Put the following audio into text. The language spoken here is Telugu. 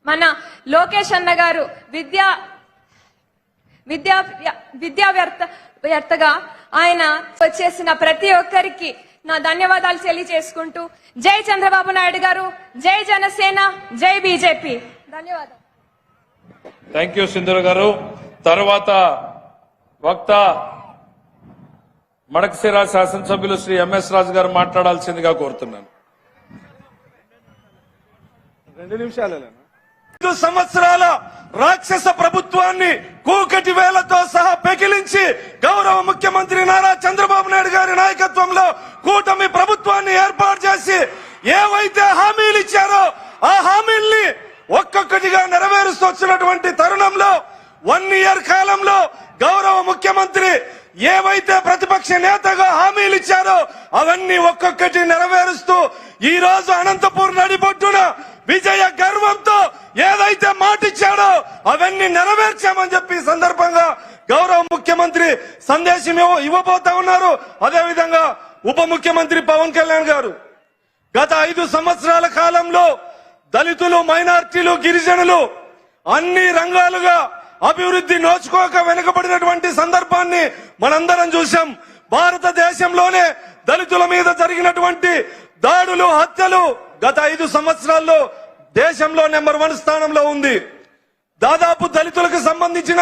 మన లోకేష్ అన్న గారు విద్యావేత్తగా ఆయన వచ్చేసిన ప్రతి ఒక్కరికి నా ధన్యవాదాలు తెలియజేసుకుంటూ జై చంద్రబాబు నాయుడు గారు, జై జనసేన, జై బీజేపీ. ధన్యవాదాలు. థ్యాంక్ యూ సింధూర గారు. తర్వాత వక్త మడకశిర శాసనసభ్యులు శ్రీ ఎంఎస్ రాజు గారు మాట్లాడాల్సిందిగా కోరుతున్నాను. 2 నిమిషాలు. 5 సంవత్సరాల రాక్షస ప్రభుత్వాన్ని కూకటి వేలతో సహా పెకిలించి గౌరవ ముఖ్యమంత్రి నారా చంద్రబాబు నాయుడు గారి నాయకత్వంలో కూటమి ప్రభుత్వాన్ని ఏర్పాటు చేసి ఏవైతే హామీలు ఇచ్చారో ఆ హామీల్ని ఒక్కొక్కటిగా నెరవేరుస్తూ వచ్చినటువంటి తరుణంలో 1 ఇయర్ కాలంలో గౌరవ ముఖ్యమంత్రి ఏవైతే ప్రతిపక్ష నేతగా హామీలు ఇచ్చారో అవన్నీ ఒక్కొక్కటి నెరవేరుస్తూ ఈ రోజు అనంతపూర్ నడిబొడ్డున విజయ గర్వంతో ఏదైతే మాటిచ్చాడో అవన్నీ నెరవేర్చామని చెప్పి సందర్భంగా గౌరవ ముఖ్యమంత్రి సందేశం ఇవ్వబోతా ఉన్నారు. అదేవిధంగా ఉప ముఖ్యమంత్రి పవన్ కళ్యాణ్ గారు గత 5 సంవత్సరాల కాలంలో దళితులు, మైనారిటీలు, గిరిజనులు అన్ని రంగాలుగా అభివృద్ధి నోచుకోక వెనుకబడినటువంటి సందర్భాన్ని మనందరం చూశాం. భారతదేశంలోనే దళితుల మీద జరిగినటువంటి దాడులు, హత్యలు గత 5 సంవత్సరాల్లో దేశంలో నెంబర్ 1 స్థానంలో ఉంది. దాదాపు దళితులకు సంబంధించిన